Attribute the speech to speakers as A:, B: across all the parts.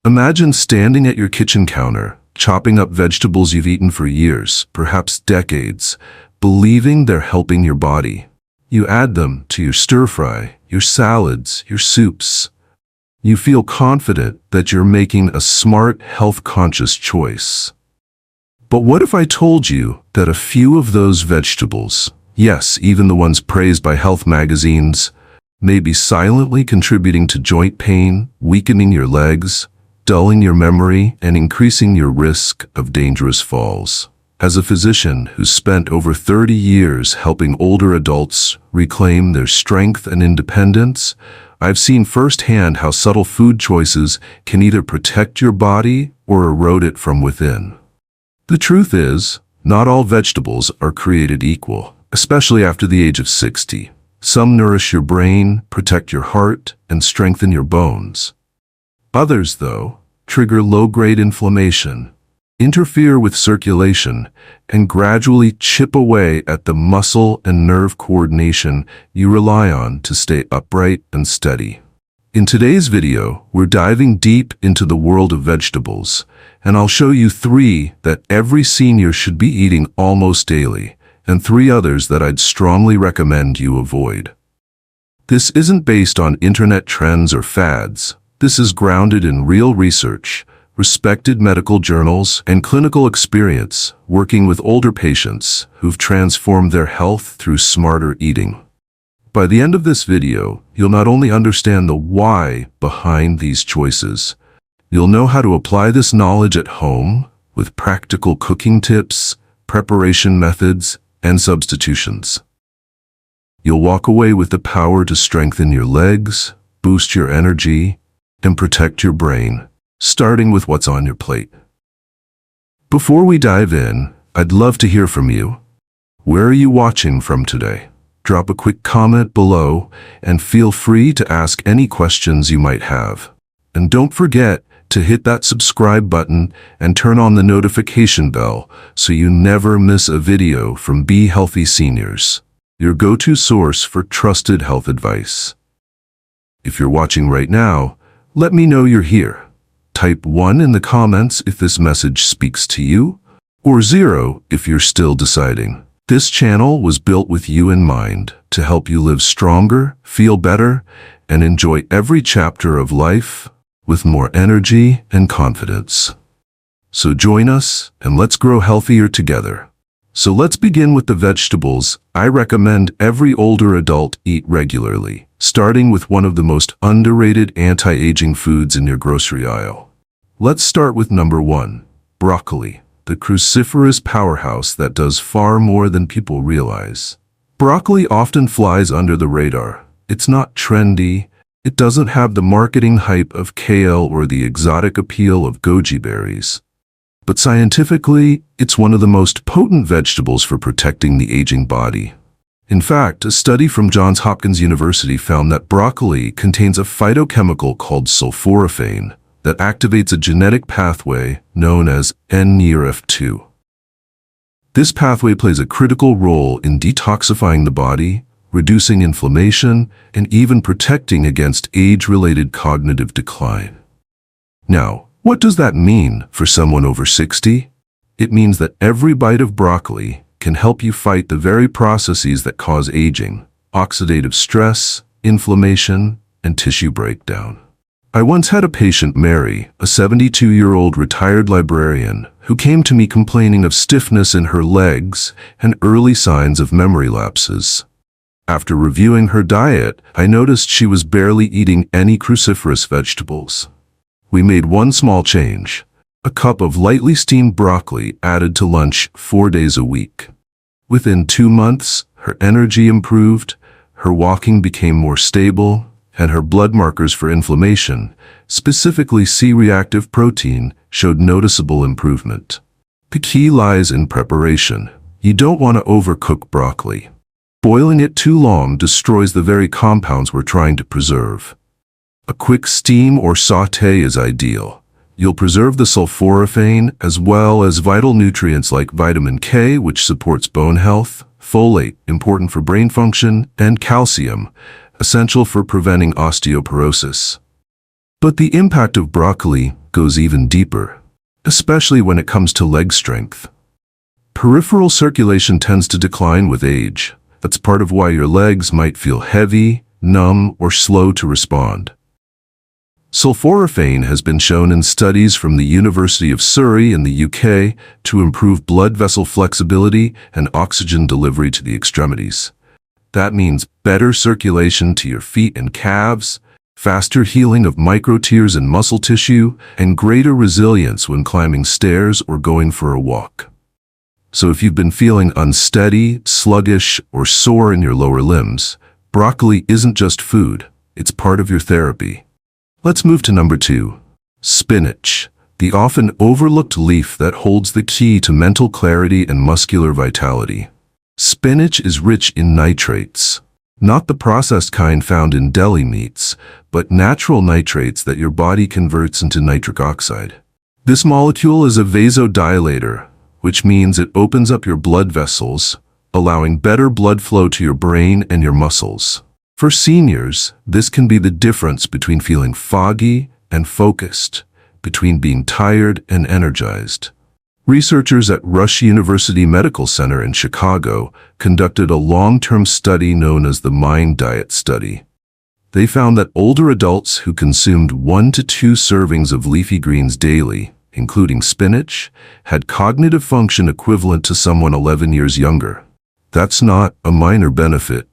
A: Imagine standing at your kitchen counter, chopping up vegetables you've eaten for years, perhaps decades, believing they're helping your body. You add them to your stir-fry, your salads, your soups. You feel confident that you're making a smart, health-conscious choice. But what if I told you that a few of those vegetables, yes, even the ones praised by health magazines, may be silently contributing to joint pain, weakening your legs, dulling your memory, and increasing your risk of dangerous falls? As a physician who's spent over 30 years helping older adults reclaim their strength and independence, I've seen firsthand how subtle food choices can either protect your body or erode it from within. The truth is, not all vegetables are created equal, especially after the age of 60. Some nourish your brain, protect your heart, and strengthen your bones. Others, though, trigger low-grade inflammation, interfere with circulation, and gradually chip away at the muscle and nerve coordination you rely on to stay upright and steady. In today's video, we're diving deep into the world of vegetables, and I'll show you 3 that every senior should be eating almost daily, and 3 others that I'd strongly recommend you avoid. This isn't based on internet trends or fads. This is grounded in real research, respected medical journals, and clinical experience working with older patients who've transformed their health through smarter eating. By the end of this video, you'll not only understand the why behind these choices, you'll know how to apply this knowledge at home with practical cooking tips, preparation methods, and substitutions. You'll walk away with the power to strengthen your legs, boost your energy, and protect your brain, starting with what's on your plate. Before we dive in, I'd love to hear from you. Where are you watching from today? Drop a quick comment below and feel free to ask any questions you might have. And don't forget to hit that subscribe button and turn on the notification bell so you never miss a video from Be Healthy Seniors, your go-to source for trusted health advice. If you're watching right now, let me know you're here. Type 1 in the comments if this message speaks to you, or 0 if you're still deciding. This channel was built with you in mind to help you live stronger, feel better, and enjoy every chapter of life with more energy and confidence. So join us and let's grow healthier together. So let's begin with the vegetables I recommend every older adult eat regularly, starting with one of the most underrated anti-aging foods in your grocery aisle. Let's start with number 1, broccoli, the cruciferous powerhouse that does far more than people realize. Broccoli often flies under the radar. It's not trendy. It doesn't have the marketing hype of kale or the exotic appeal of goji berries. But scientifically, it's one of the most potent vegetables for protecting the aging body. In fact, a study from Johns Hopkins University found that broccoli contains a phytochemical called sulforaphane that activates a genetic pathway known as NRF2. This pathway plays a critical role in detoxifying the body, reducing inflammation, and even protecting against age-related cognitive decline. Now, what does that mean for someone over 60? It means that every bite of broccoli can help you fight the very processes that cause aging, oxidative stress, inflammation, and tissue breakdown. I once had a patient, Mary, a 72-year-old retired librarian, who came to me complaining of stiffness in her legs and early signs of memory lapses. After reviewing her diet, I noticed she was barely eating any cruciferous vegetables. We made one small change: a cup of lightly steamed broccoli added to lunch 4 days a week. Within 2 months, her energy improved, her walking became more stable, and her blood markers for inflammation, specifically C-reactive protein, showed noticeable improvement. The key lies in preparation. You don't want to overcook broccoli. Boiling it too long destroys the very compounds we're trying to preserve. A quick steam or sauté is ideal. You'll preserve the sulforaphane as well as vital nutrients like vitamin K, which supports bone health, folate, important for brain function, and calcium, essential for preventing osteoporosis. But the impact of broccoli goes even deeper, especially when it comes to leg strength. Peripheral circulation tends to decline with age. That's part of why your legs might feel heavy, numb, or slow to respond. Sulforaphane has been shown in studies from the University of Surrey in the UK to improve blood vessel flexibility and oxygen delivery to the extremities. That means better circulation to your feet and calves, faster healing of microtears and muscle tissue, and greater resilience when climbing stairs or going for a walk. So if you've been feeling unsteady, sluggish, or sore in your lower limbs, broccoli isn't just food, it's part of your therapy. Let's move to number 2. Spinach, the often overlooked leaf that holds the key to mental clarity and muscular vitality. Spinach is rich in nitrates, not the processed kind found in deli meats, but natural nitrates that your body converts into nitric oxide. This molecule is a vasodilator, which means it opens up your blood vessels, allowing better blood flow to your brain and your muscles. For seniors, this can be the difference between feeling foggy and focused, between being tired and energized. Researchers at Rush University Medical Center in Chicago conducted a long-term study known as the Mind Diet Study. They found that older adults who consumed 1 to 2 servings of leafy greens daily, including spinach, had cognitive function equivalent to someone 11 years younger. That's not a minor benefit.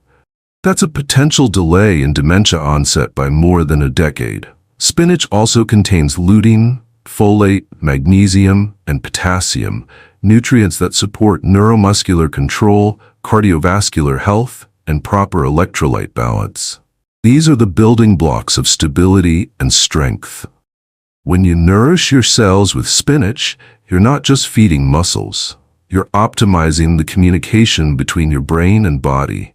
A: That's a potential delay in dementia onset by more than a decade. Spinach also contains lutein, folate, magnesium, and potassium, nutrients that support neuromuscular control, cardiovascular health, and proper electrolyte balance. These are the building blocks of stability and strength. When you nourish your cells with spinach, you're not just feeding muscles. You're optimizing the communication between your brain and body.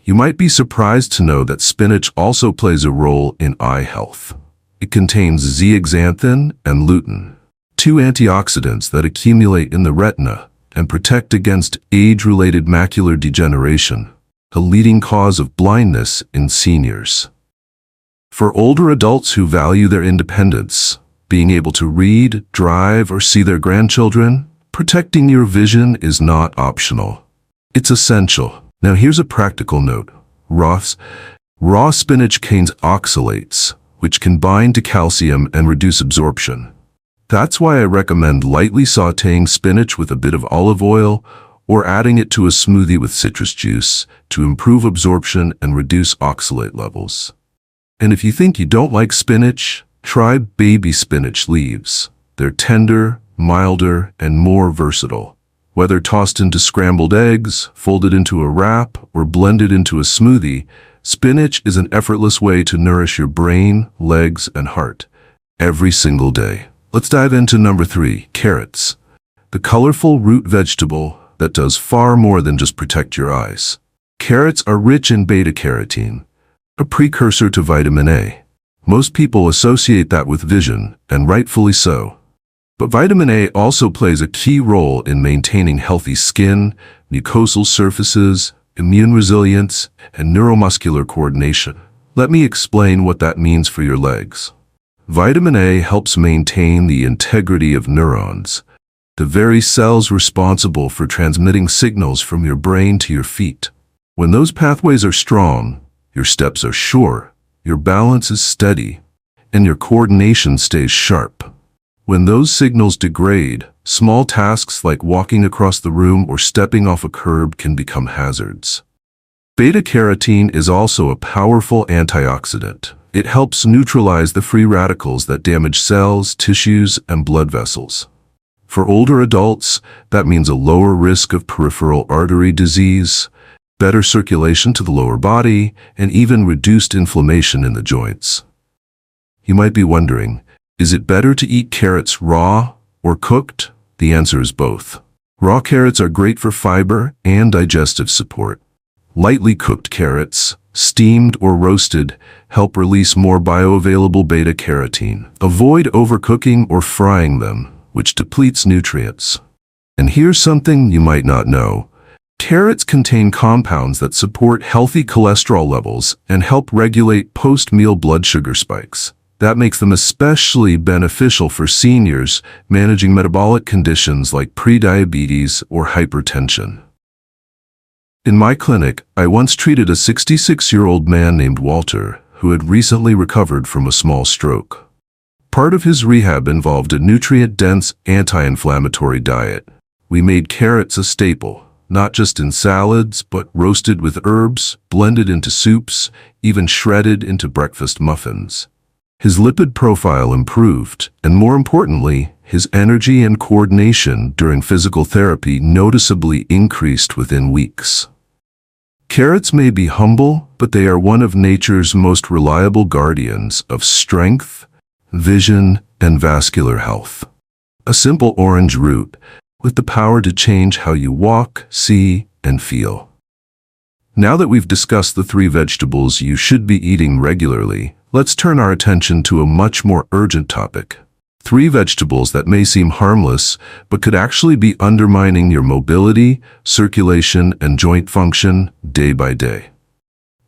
A: You might be surprised to know that spinach also plays a role in eye health. It contains zeaxanthin and lutein, 2 antioxidants that accumulate in the retina and protect against age-related macular degeneration, a leading cause of blindness in seniors. For older adults who value their independence, being able to read, drive, or see their grandchildren, protecting your vision is not optional. It's essential. Now here's a practical note. Raw spinach contains oxalates, which can bind to calcium and reduce absorption. That's why I recommend lightly sautéing spinach with a bit of olive oil or adding it to a smoothie with citrus juice to improve absorption and reduce oxalate levels. And if you think you don't like spinach, try baby spinach leaves. They're tender, milder, and more versatile. Whether tossed into scrambled eggs, folded into a wrap, or blended into a smoothie, spinach is an effortless way to nourish your brain, legs, and heart every single day. Let's dive into number 3, carrots, the colorful root vegetable that does far more than just protect your eyes. Carrots are rich in beta-carotene, a precursor to vitamin A. Most people associate that with vision, and rightfully so. But vitamin A also plays a key role in maintaining healthy skin, mucosal surfaces, immune resilience, and neuromuscular coordination. Let me explain what that means for your legs. Vitamin A helps maintain the integrity of neurons, the very cells responsible for transmitting signals from your brain to your feet. When those pathways are strong, your steps are sure, your balance is steady, and your coordination stays sharp. When those signals degrade, small tasks like walking across the room or stepping off a curb can become hazards. Beta-carotene is also a powerful antioxidant. It helps neutralize the free radicals that damage cells, tissues, and blood vessels. For older adults, that means a lower risk of peripheral artery disease, better circulation to the lower body, and even reduced inflammation in the joints. You might be wondering, is it better to eat carrots raw or cooked? The answer is both. Raw carrots are great for fiber and digestive support. Lightly cooked carrots, steamed or roasted, help release more bioavailable beta-carotene. Avoid overcooking or frying them, which depletes nutrients. And here's something you might not know. Carrots contain compounds that support healthy cholesterol levels and help regulate post-meal blood sugar spikes. That makes them especially beneficial for seniors managing metabolic conditions like prediabetes or hypertension. In my clinic, I once treated a 66-year-old man named Walter who had recently recovered from a small stroke. Part of his rehab involved a nutrient-dense, anti-inflammatory diet. We made carrots a staple, not just in salads, but roasted with herbs, blended into soups, even shredded into breakfast muffins. His lipid profile improved, and more importantly, his energy and coordination during physical therapy noticeably increased within weeks. Carrots may be humble, but they are one of nature's most reliable guardians of strength, vision, and vascular health. A simple orange root with the power to change how you walk, see, and feel. Now that we've discussed the 3 vegetables you should be eating regularly, let's turn our attention to a much more urgent topic. 3 vegetables that may seem harmless, but could actually be undermining your mobility, circulation, and joint function day by day.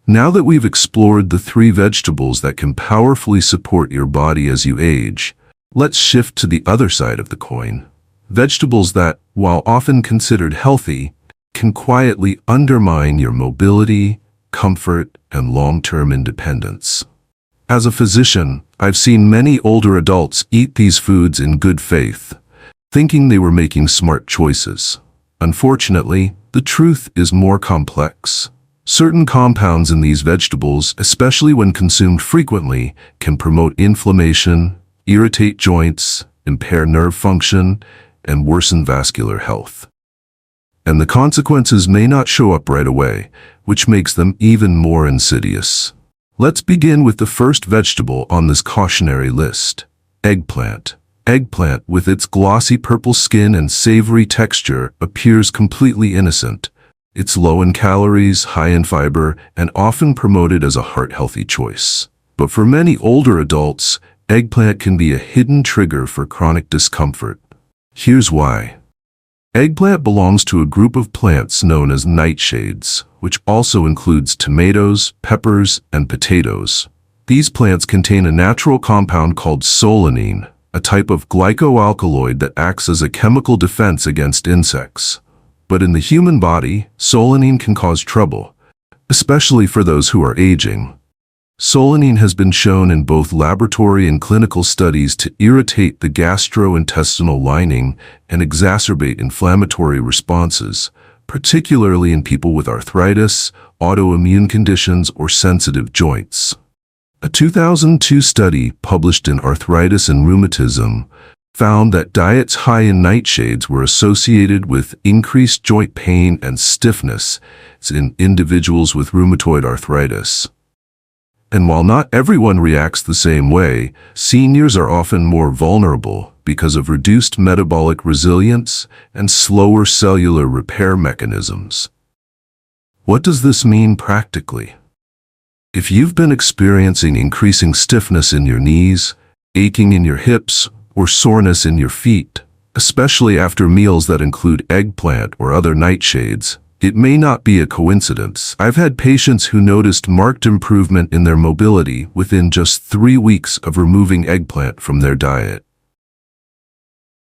A: Now that we've explored the 3 vegetables that can powerfully support your body as you age, let's shift to the other side of the coin. Vegetables that, while often considered healthy, can quietly undermine your mobility, comfort, and long-term independence. As a physician, I've seen many older adults eat these foods in good faith, thinking they were making smart choices. Unfortunately, the truth is more complex. Certain compounds in these vegetables, especially when consumed frequently, can promote inflammation, irritate joints, impair nerve function, and worsen vascular health. And the consequences may not show up right away, which makes them even more insidious. Let's begin with the first vegetable on this cautionary list, eggplant. Eggplant, with its glossy purple skin and savory texture, appears completely innocent. It's low in calories, high in fiber, and often promoted as a heart-healthy choice. But for many older adults, eggplant can be a hidden trigger for chronic discomfort. Here's why. Eggplant belongs to a group of plants known as nightshades, which also includes tomatoes, peppers, and potatoes. These plants contain a natural compound called solanine, a type of glycoalkaloid that acts as a chemical defense against insects. But in the human body, solanine can cause trouble, especially for those who are aging. Solanine has been shown in both laboratory and clinical studies to irritate the gastrointestinal lining and exacerbate inflammatory responses, particularly in people with arthritis, autoimmune conditions, or sensitive joints. A 2002 study published in Arthritis and Rheumatism found that diets high in nightshades were associated with increased joint pain and stiffness in individuals with rheumatoid arthritis. And while not everyone reacts the same way, seniors are often more vulnerable because of reduced metabolic resilience and slower cellular repair mechanisms. What does this mean practically? If you've been experiencing increasing stiffness in your knees, aching in your hips, or soreness in your feet, especially after meals that include eggplant or other nightshades, it may not be a coincidence. I've had patients who noticed marked improvement in their mobility within just 3 weeks of removing eggplant from their diet.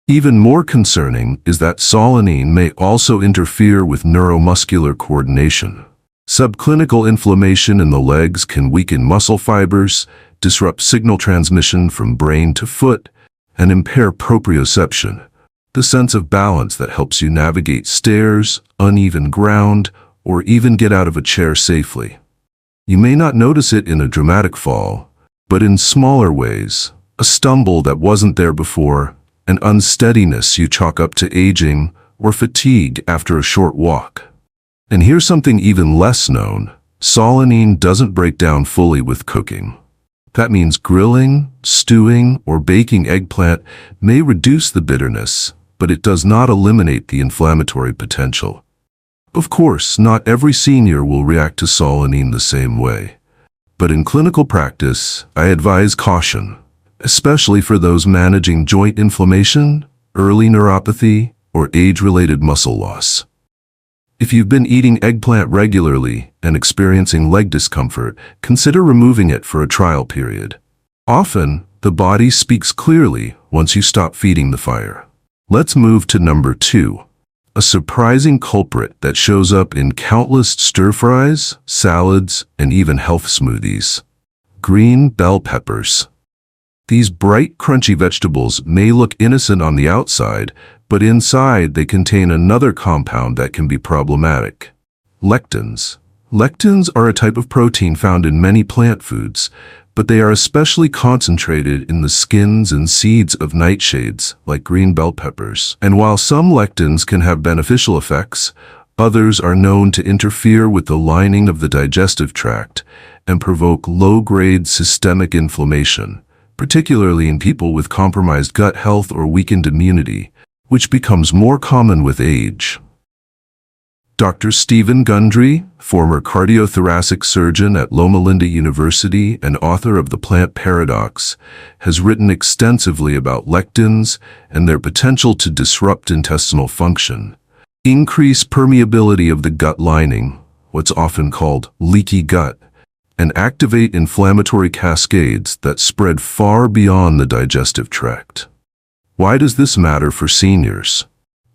A: Even more concerning is that solanine may also interfere with neuromuscular coordination. Subclinical inflammation in the legs can weaken muscle fibers, disrupt signal transmission from brain to foot, and impair proprioception, the sense of balance that helps you navigate stairs, uneven ground, or even get out of a chair safely. You may not notice it in a dramatic fall, but in smaller ways, a stumble that wasn't there before, an unsteadiness you chalk up to aging, or fatigue after a short walk. And here's something even less known. Solanine doesn't break down fully with cooking. That means grilling, stewing, or baking eggplant may reduce the bitterness, but it does not eliminate the inflammatory potential. Of course, not every senior will react to solanine the same way. But in clinical practice, I advise caution, especially for those managing joint inflammation, early neuropathy, or age-related muscle loss. If you've been eating eggplant regularly and experiencing leg discomfort, consider removing it for a trial period. Often, the body speaks clearly once you stop feeding the fire. Let's move to number 2. A surprising culprit that shows up in countless stir-fries, salads, and even health smoothies. Green bell peppers. These bright, crunchy vegetables may look innocent on the outside, but inside they contain another compound that can be problematic. Lectins. Lectins are a type of protein found in many plant foods, but they are especially concentrated in the skins and seeds of nightshades, like green bell peppers. And while some lectins can have beneficial effects, others are known to interfere with the lining of the digestive tract and provoke low-grade systemic inflammation, particularly in people with compromised gut health or weakened immunity, which becomes more common with age. Dr. Stephen Gundry, former cardiothoracic surgeon at Loma Linda University and author of The Plant Paradox, has written extensively about lectins and their potential to disrupt intestinal function, increase permeability of the gut lining, what's often called leaky gut, and activate inflammatory cascades that spread far beyond the digestive tract. Why does this matter for seniors?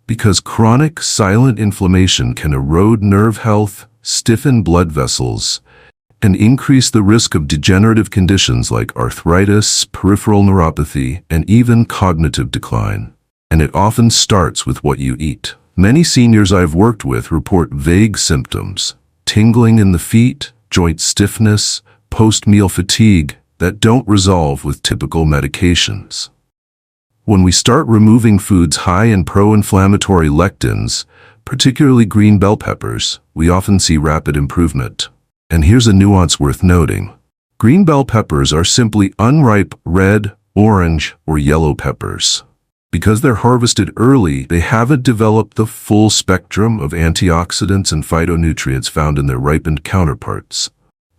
A: Because chronic, silent inflammation can erode nerve health, stiffen blood vessels, and increase the risk of degenerative conditions like arthritis, peripheral neuropathy, and even cognitive decline. And it often starts with what you eat. Many seniors I've worked with report vague symptoms, tingling in the feet, joint stiffness, post-meal fatigue that don't resolve with typical medications. When we start removing foods high in pro-inflammatory lectins, particularly green bell peppers, we often see rapid improvement. And here's a nuance worth noting. Green bell peppers are simply unripe red, orange, or yellow peppers. Because they're harvested early, they haven't developed the full spectrum of antioxidants and phytonutrients found in their ripened counterparts.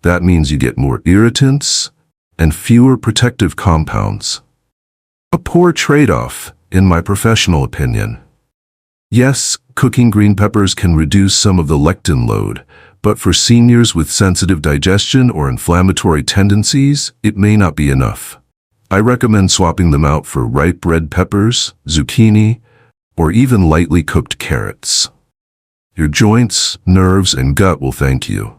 A: That means you get more irritants and fewer protective compounds. A poor trade-off, in my professional opinion. Yes, cooking green peppers can reduce some of the lectin load, but for seniors with sensitive digestion or inflammatory tendencies, it may not be enough. I recommend swapping them out for ripe red peppers, zucchini, or even lightly cooked carrots. Your joints, nerves, and gut will thank you.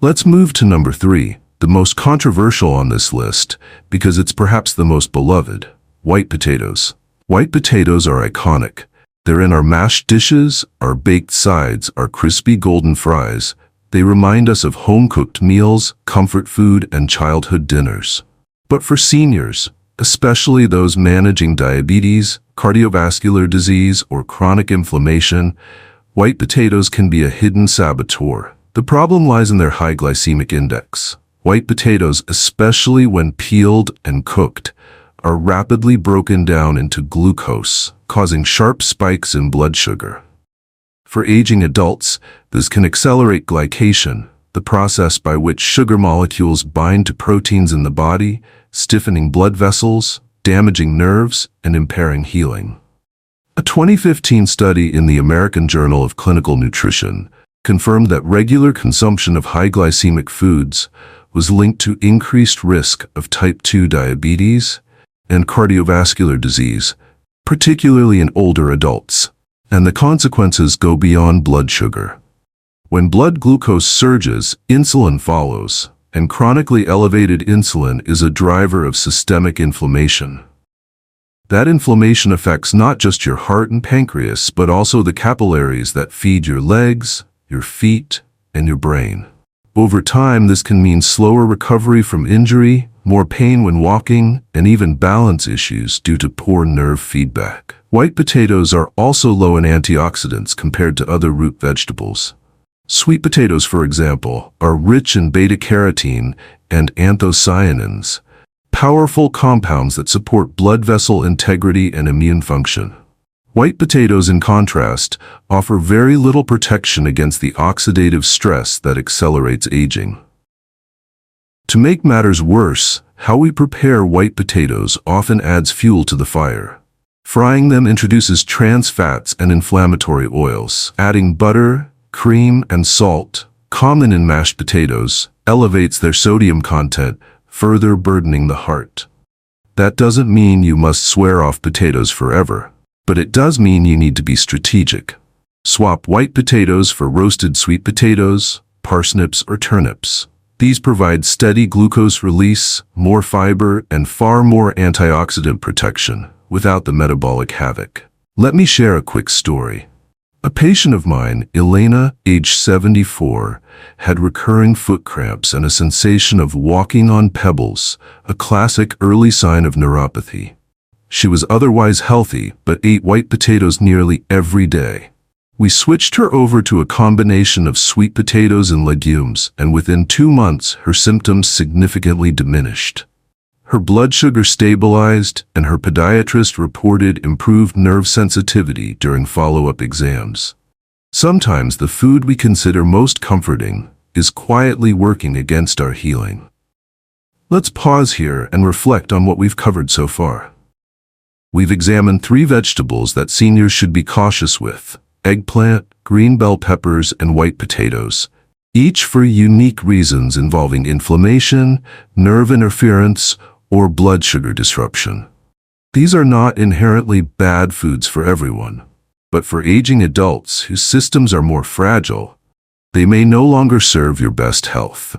A: Let's move to number 3. The most controversial on this list, because it's perhaps the most beloved, white potatoes. White potatoes are iconic. They're in our mashed dishes, our baked sides, our crispy golden fries. They remind us of home-cooked meals, comfort food, and childhood dinners. But for seniors, especially those managing diabetes, cardiovascular disease, or chronic inflammation, white potatoes can be a hidden saboteur. The problem lies in their high glycemic index. White potatoes, especially when peeled and cooked, are rapidly broken down into glucose, causing sharp spikes in blood sugar. For aging adults, this can accelerate glycation, the process by which sugar molecules bind to proteins in the body, stiffening blood vessels, damaging nerves, and impairing healing. A 2015 study in the American Journal of Clinical Nutrition confirmed that regular consumption of high glycemic foods was linked to increased risk of type 2 diabetes and cardiovascular disease, particularly in older adults. And the consequences go beyond blood sugar. When blood glucose surges, insulin follows, and chronically elevated insulin is a driver of systemic inflammation. That inflammation affects not just your heart and pancreas, but also the capillaries that feed your legs, your feet, and your brain. Over time, this can mean slower recovery from injury, more pain when walking, and even balance issues due to poor nerve feedback. White potatoes are also low in antioxidants compared to other root vegetables. Sweet potatoes, for example, are rich in beta-carotene and anthocyanins, powerful compounds that support blood vessel integrity and immune function. White potatoes, in contrast, offer very little protection against the oxidative stress that accelerates aging. To make matters worse, how we prepare white potatoes often adds fuel to the fire. Frying them introduces trans fats and inflammatory oils. Adding butter, cream, and salt, common in mashed potatoes, elevates their sodium content, further burdening the heart. That doesn't mean you must swear off potatoes forever, but it does mean you need to be strategic. Swap white potatoes for roasted sweet potatoes, parsnips, or turnips. These provide steady glucose release, more fiber, and far more antioxidant protection without the metabolic havoc. Let me share a quick story. A patient of mine, Elena, age 74, had recurring foot cramps and a sensation of walking on pebbles, a classic early sign of neuropathy. She was otherwise healthy, but ate white potatoes nearly every day. We switched her over to a combination of sweet potatoes and legumes, and within 2 months, her symptoms significantly diminished. Her blood sugar stabilized, and her podiatrist reported improved nerve sensitivity during follow-up exams. Sometimes the food we consider most comforting is quietly working against our healing. Let's pause here and reflect on what we've covered so far. We've examined 3 vegetables that seniors should be cautious with: eggplant, green bell peppers, and white potatoes, each for unique reasons involving inflammation, nerve interference, or blood sugar disruption. These are not inherently bad foods for everyone, but for aging adults whose systems are more fragile, they may no longer serve your best health.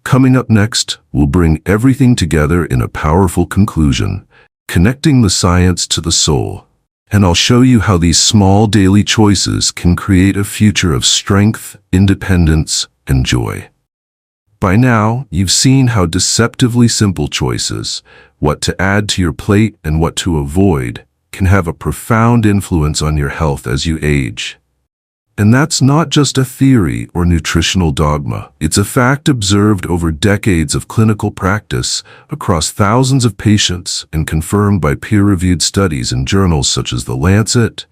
A: Coming up next, we'll bring everything together in a powerful conclusion, connecting the science to the soul. And I'll show you how these small daily choices can create a future of strength, independence, and joy. By now, you've seen how deceptively simple choices, what to add to your plate and what to avoid, can have a profound influence on your health as you age. And that's not just a theory or nutritional dogma. It's a fact observed over decades of clinical practice across thousands of patients and confirmed by peer-reviewed studies in journals such as The Lancet,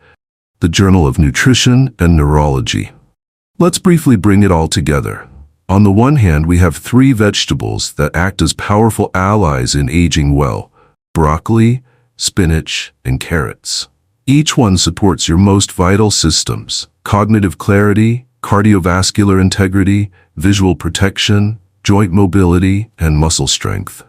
A: the Journal of Nutrition and Neurology. Let's briefly bring it all together. On the one hand, we have 3 vegetables that act as powerful allies in aging well: broccoli, spinach, and carrots. Each one supports your most vital systems: cognitive clarity, cardiovascular integrity, visual protection, joint mobility, and muscle strength.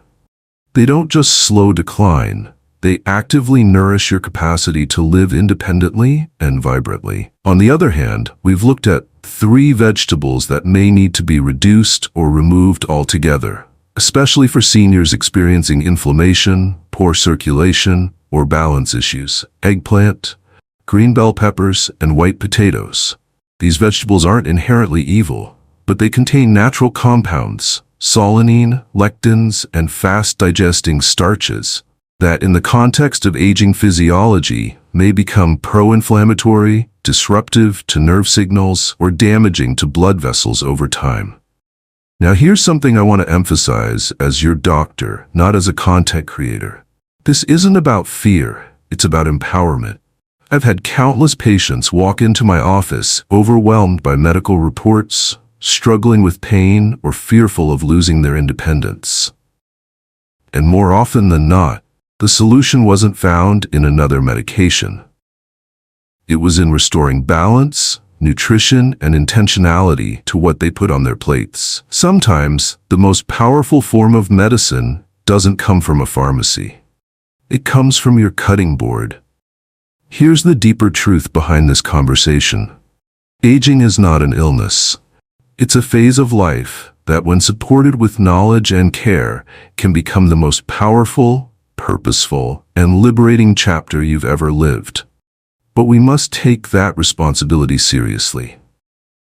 A: They don't just slow decline, they actively nourish your capacity to live independently and vibrantly. On the other hand, we've looked at 3 vegetables that may need to be reduced or removed altogether, especially for seniors experiencing inflammation, poor circulation, or balance issues: eggplant, green bell peppers, and white potatoes. These vegetables aren't inherently evil, but they contain natural compounds, solanine, lectins, and fast-digesting starches, that in the context of aging physiology may become pro-inflammatory, disruptive to nerve signals, or damaging to blood vessels over time. Now here's something I want to emphasize as your doctor, not as a content creator. This isn't about fear, it's about empowerment. I've had countless patients walk into my office overwhelmed by medical reports, struggling with pain, or fearful of losing their independence. And more often than not, the solution wasn't found in another medication. It was in restoring balance, nutrition, and intentionality to what they put on their plates. Sometimes, the most powerful form of medicine doesn't come from a pharmacy. It comes from your cutting board. Here's the deeper truth behind this conversation. Aging is not an illness. It's a phase of life that, when supported with knowledge and care, can become the most powerful, purposeful, and liberating chapter you've ever lived. But we must take that responsibility seriously.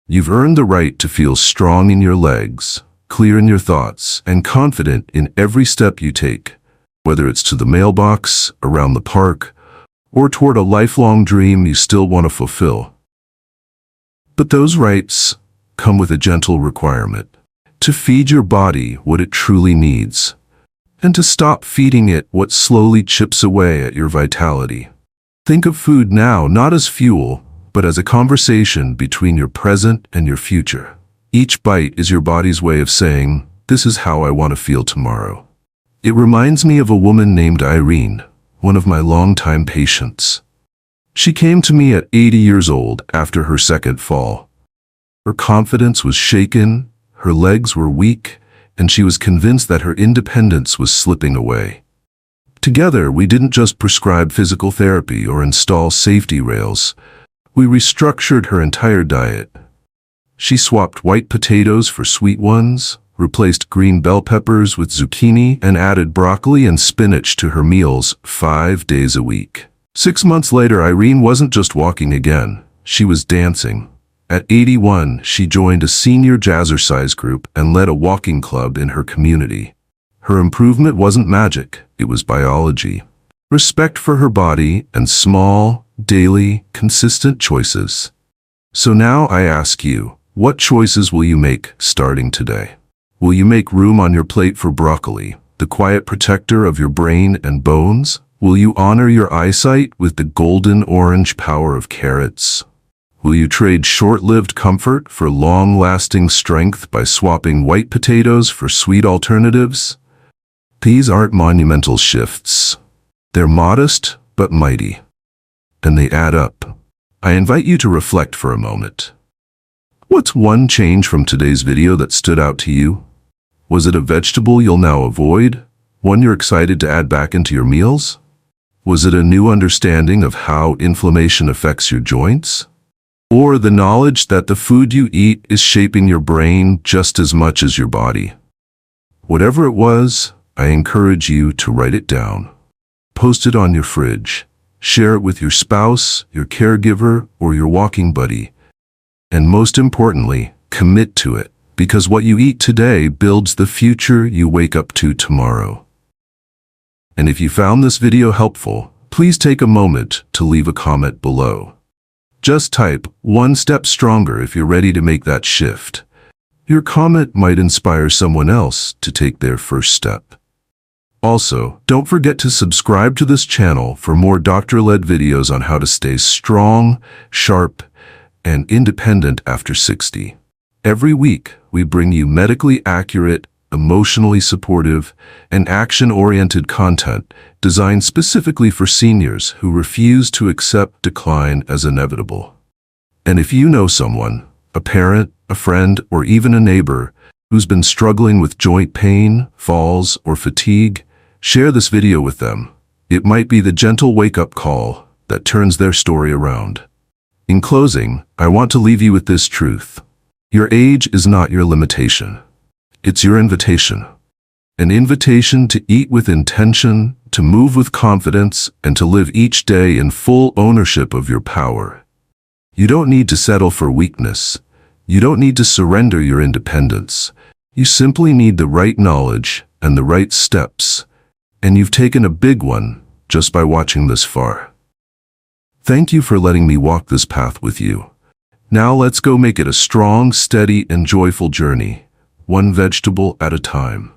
A: You've earned the right to feel strong in your legs, clear in your thoughts, and confident in every step you take, whether it's to the mailbox, around the park, or toward a lifelong dream you still want to fulfill. But those rights come with a gentle requirement: to feed your body what it truly needs, and to stop feeding it what slowly chips away at your vitality. Think of food now not as fuel, but as a conversation between your present and your future. Each bite is your body's way of saying, "This is how I want to feel tomorrow." It reminds me of a woman named Irene, one of my longtime patients. She came to me at 80 years old after her second fall. Her confidence was shaken, her legs were weak, and she was convinced that her independence was slipping away. Together, we didn't just prescribe physical therapy or install safety rails. We restructured her entire diet. She swapped white potatoes for sweet ones, replaced green bell peppers with zucchini, and added broccoli and spinach to her meals 5 days a week. 6 months later, Irene wasn't just walking again. She was dancing. At 81, she joined a senior jazzercise group and led a walking club in her community. Her improvement wasn't magic, it was biology. Respect for her body and small, daily, consistent choices. So now I ask you, what choices will you make starting today? Will you make room on your plate for broccoli, the quiet protector of your brain and bones? Will you honor your eyesight with the golden orange power of carrots? Will you trade short-lived comfort for long-lasting strength by swapping white potatoes for sweet alternatives? These aren't monumental shifts. They're modest but mighty, and they add up. I invite you to reflect for a moment. What's one change from today's video that stood out to you? Was it a vegetable you'll now avoid? One you're excited to add back into your meals? Was it a new understanding of how inflammation affects your joints? Or the knowledge that the food you eat is shaping your brain just as much as your body? Whatever it was, I encourage you to write it down. Post it on your fridge. Share it with your spouse, your caregiver, or your walking buddy. And most importantly, commit to it, because what you eat today builds the future you wake up to tomorrow. And if you found this video helpful, please take a moment to leave a comment below. Just type "one step stronger" if you're ready to make that shift. Your comment might inspire someone else to take their first step. Also, don't forget to subscribe to this channel for more doctor-led videos on how to stay strong, sharp, and independent after 60. Every week, we bring you medically accurate, emotionally supportive, and action-oriented content designed specifically for seniors who refuse to accept decline as inevitable. And if you know someone, a parent, a friend, or even a neighbor, who's been struggling with joint pain, falls, or fatigue, share this video with them. It might be the gentle wake-up call that turns their story around. In closing, I want to leave you with this truth. Your age is not your limitation. It's your invitation. An invitation to eat with intention, to move with confidence, and to live each day in full ownership of your power. You don't need to settle for weakness. You don't need to surrender your independence. You simply need the right knowledge and the right steps. And you've taken a big one just by watching this far. Thank you for letting me walk this path with you. Now let's go make it a strong, steady, and joyful journey, one vegetable at a time.